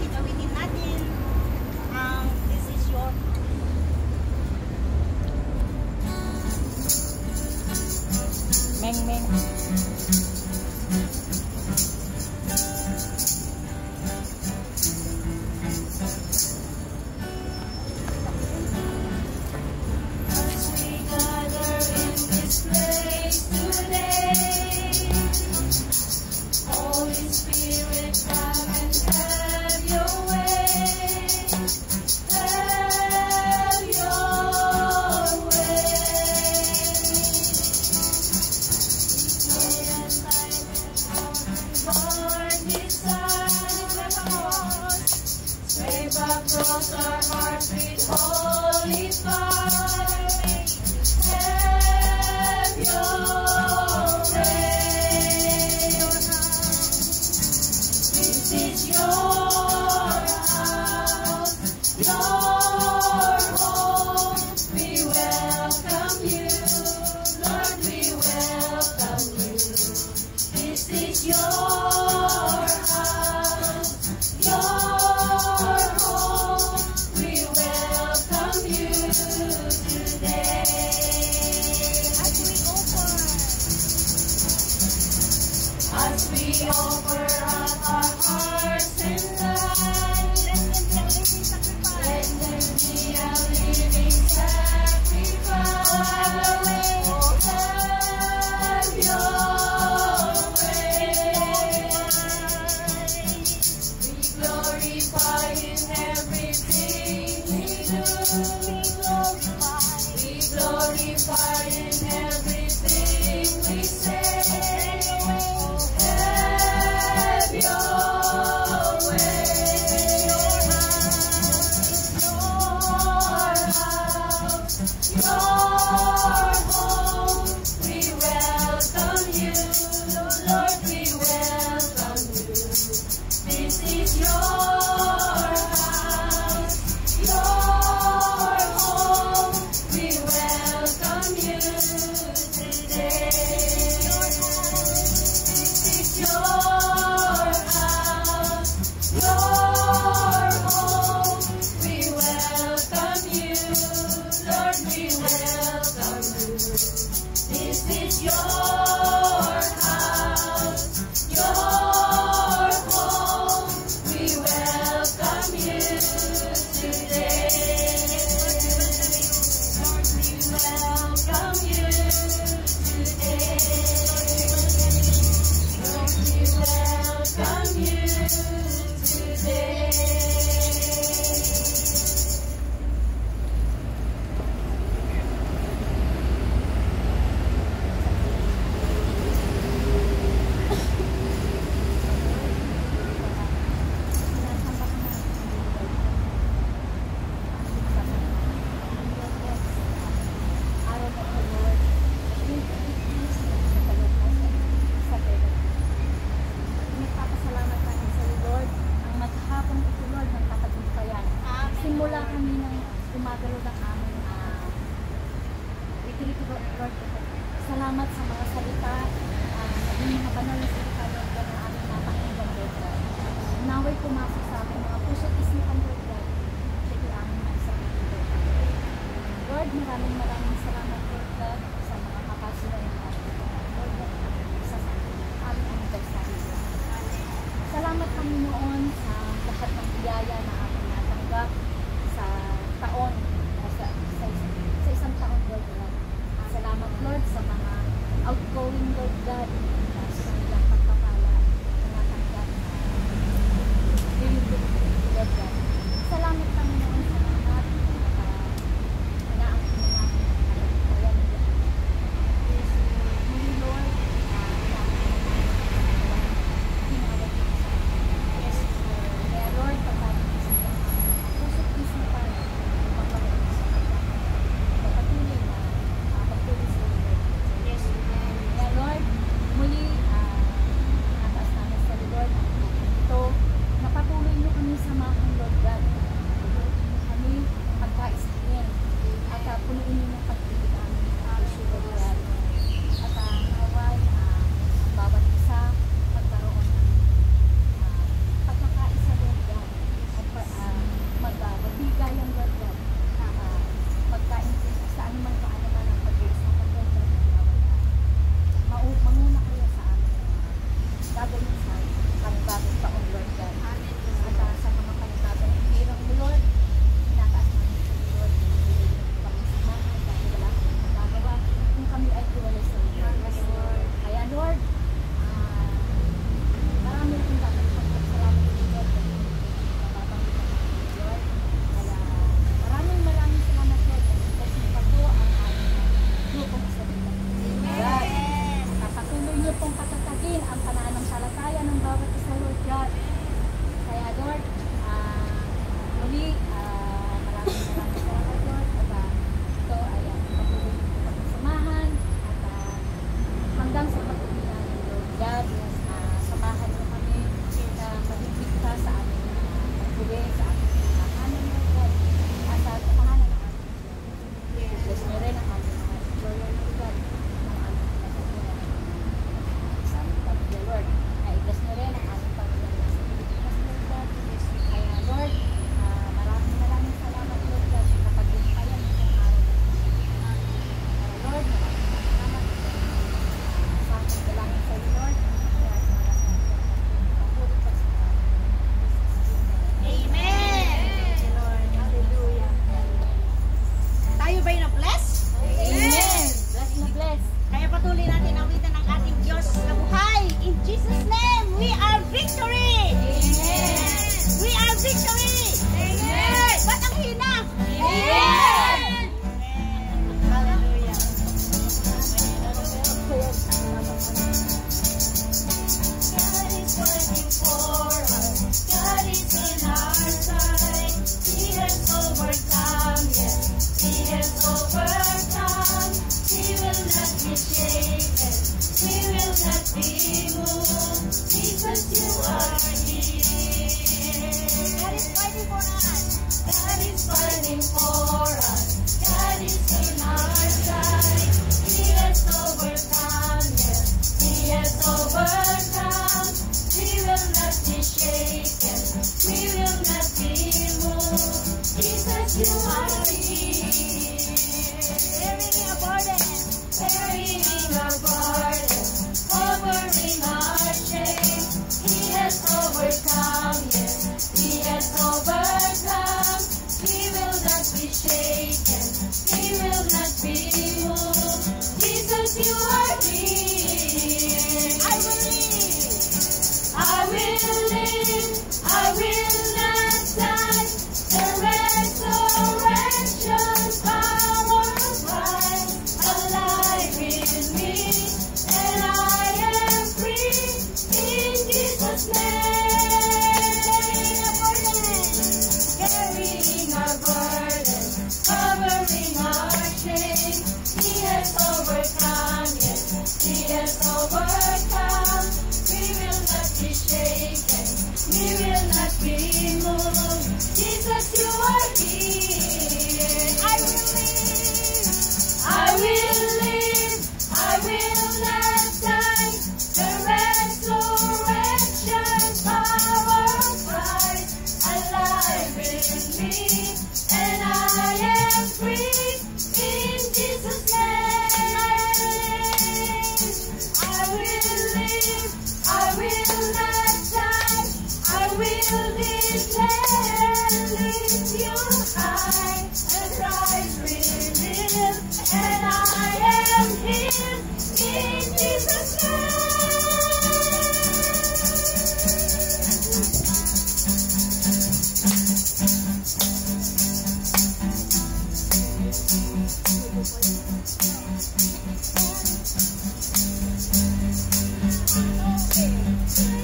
awitin natin ang This Is Your Meng Meng. Across our hearts with holy fire, have your way. This is your house, your home. We welcome you, Lord, we welcome you. This is your house, your we offer up our hearts and lives. Let them be a living sacrifice. Have your way. We glorify in everything we do. We glorify in everything we say. Simula kami ng gumagalo ng aming retreat, Lord. Salamat sa mga salita, naging mga banal na salita, Lord, na aming napakinggan, Lord. Naway pumasok sa amin mga puso at isipan, Lord, siya aming nagsabi, Lord. Lord, maraming salamat, Lord, sa mga kapasura ng ating Lord, sa aming anniversary, Lord. Salamat kami noon sa lahat ng biyaya na aming natanggap sa taon, sa isang taon, Lord. Salamat, Lord, sa mga outgoing, Lord God, sa kanilang pagpapala na natanggap Lord God. Salamat kami noon sa lahat inaangkin na namin ang kalagayan nila. Muli, Lord, tinawag ko sa yes, kaya Lord, pagkakas pusot isipan pagpapalagay sa kanya pagpatuloy na pagtuloy sa Lord. Yes, kaya Lord, muli in Jesus' name.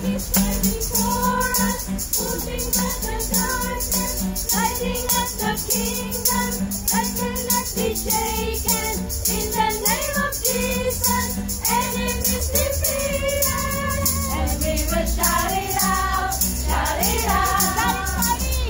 He's fighting for us, pushing back the darkness, lighting up the kingdom that cannot be shaken. In the name of Jesus, enemies defeated, and we will shout it out, shout it out.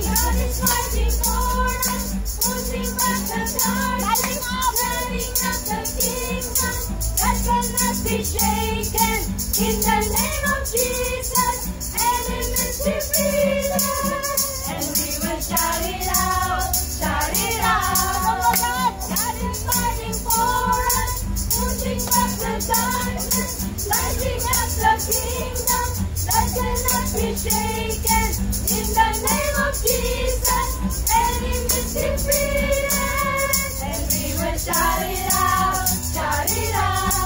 God is fighting for us, pushing back the darkness, lighting up the kingdom that cannot be shaken. In the name of Jesus, enemies defeated, and we will shout it out, shout it out. God is fighting for us, pushing back the darkness, lighting up the kingdom that cannot be shaken. In the name of Jesus, enemies defeated, and we will shout it out, shout it out.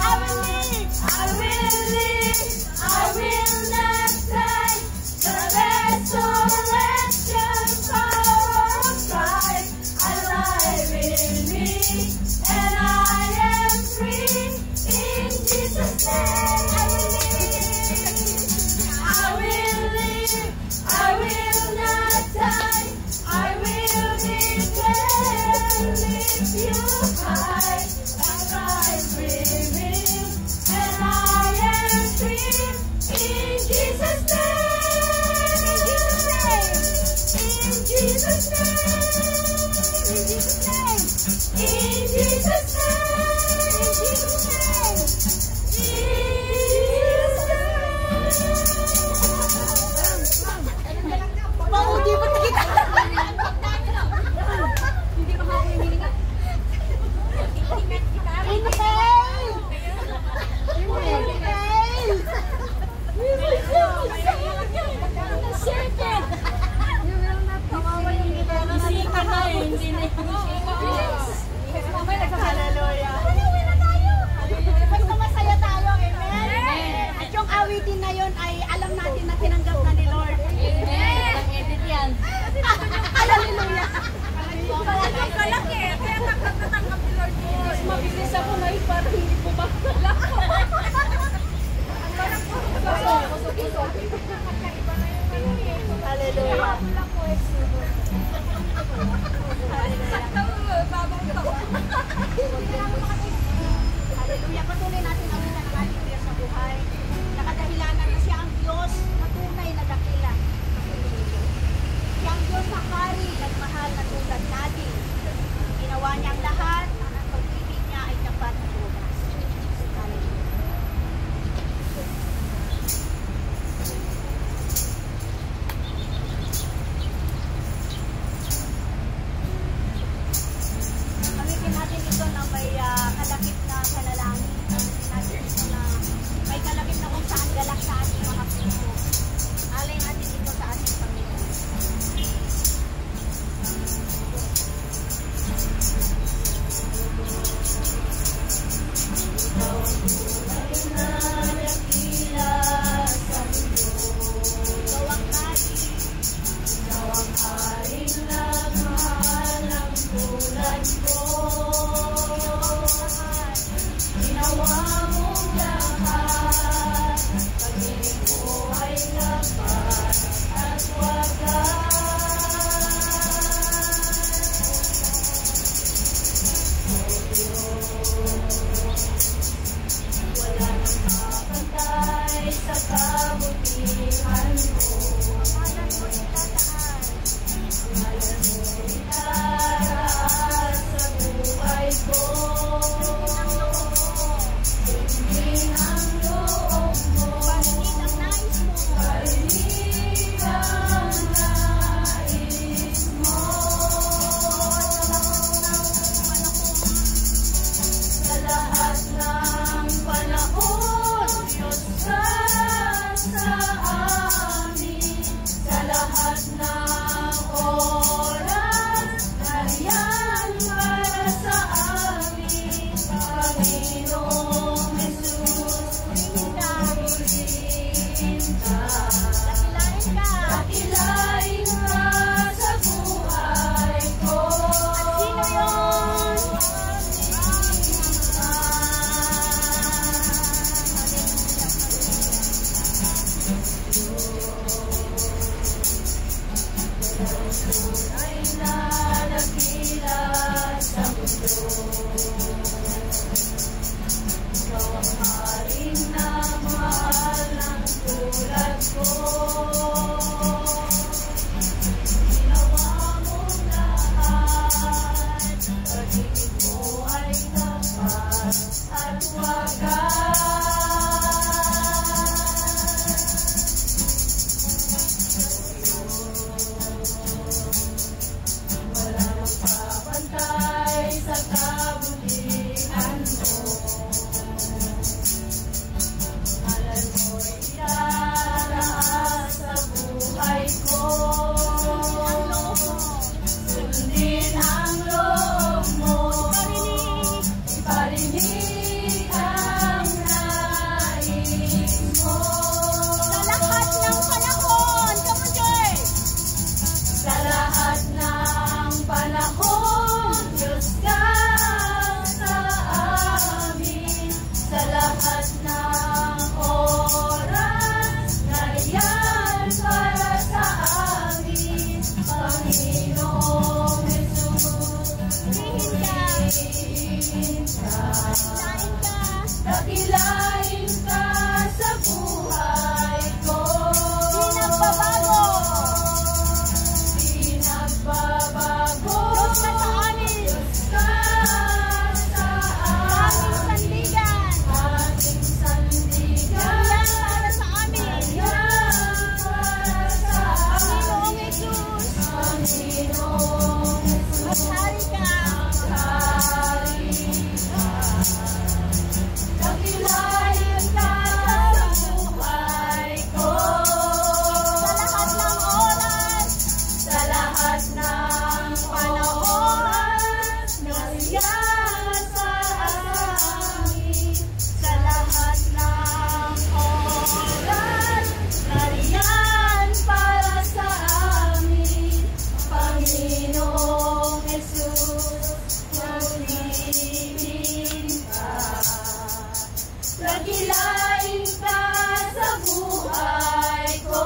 I will live, I will not die. The resurrection power of Christ alive in me, and I am free in Jesus' name. I will live, I will not die. I will declare, lift you high, and Christ revealed, and I am free in Jesus' name. In Jesus' name. In Jesus' name. In Jesus' Hallelujah. Patuloy natin ang ng ating Diyos sa buhay. Nakadahilanan na siya ang Diyos na tunay na dakila. Siya ang Diyos na hari at mahal na tulad natin. Ginawa niya ang lahat at ang pag-ibig niya ay tapat na bukas. Hallelujah. Gamitin natin ito na may kalakip na panalangin. Gamitin natin ito na may kalakip na kung saan galak sa ating mga puso. Alay natin ito sa ating Panginoon. Sa amin, sa lahat Marinig ang nais mo. Sa lahat ng panahon, come on, Joy! Sa lahat ng panahon, Diyos ka sa amin. Sa lahat ng oras, nariyan para sa amin. Panginoong Jesus, purihin ka. Kain ka. Dakilain ka sa buhay ko. Di nagbabago. Di nagbabago. Diyos ka sa amin. Diyos ka sa Aming sandigan. ating sandigan. Yan para sa amin. Yan para sa Panginoong Jesus, Panginoong maghari ka. hari ka. Dakilain ka sa buhay ko. Sa lahat ng oras, Sa lahat ng panahon, nariyan sa amin. Sa lahat ng oras, nariyan para sa amin. Panginoong Jesus, purihin ka. Dakilain ka sa buhay ko.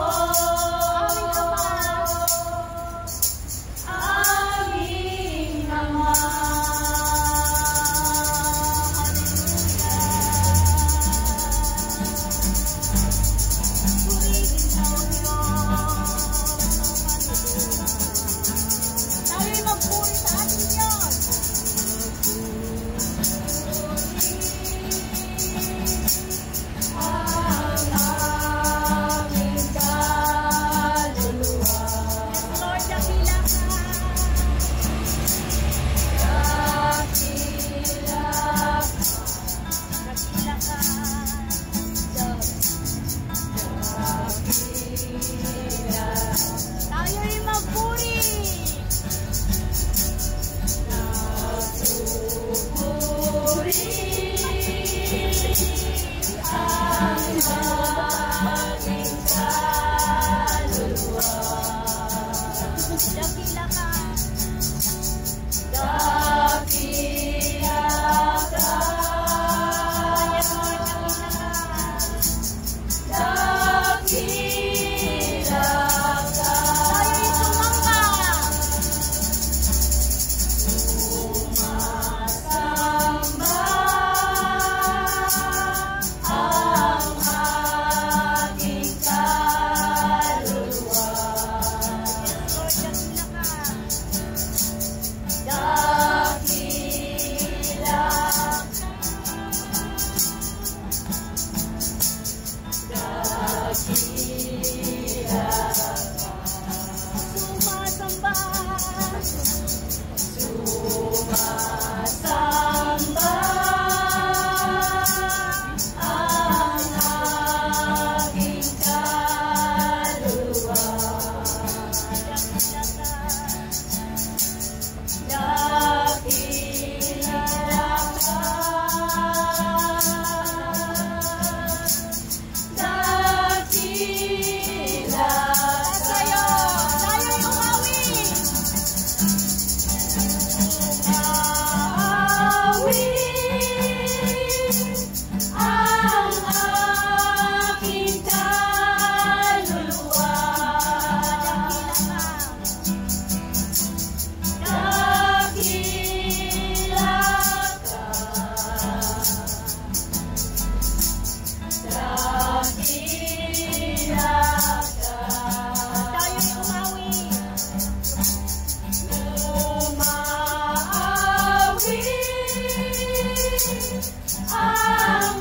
Aming Ama. tayo'y magpuri sa ating Diyos. Ang aming kaluluwa. Lord, dakila ka. Dakila Dakila ka. Tayo'y magpuri. Dakila ka. Tayo'y sumamba. Lord, dakila ka. Sumasamba. Samba ang aking kaluluwa. Dakila ka. Dakila ka. Dakila Sa'yo, tayo'y umawi. ang aking kaluluwa. Dakila ka. Dakila ka. Tayo'y umawi. Umaawi ang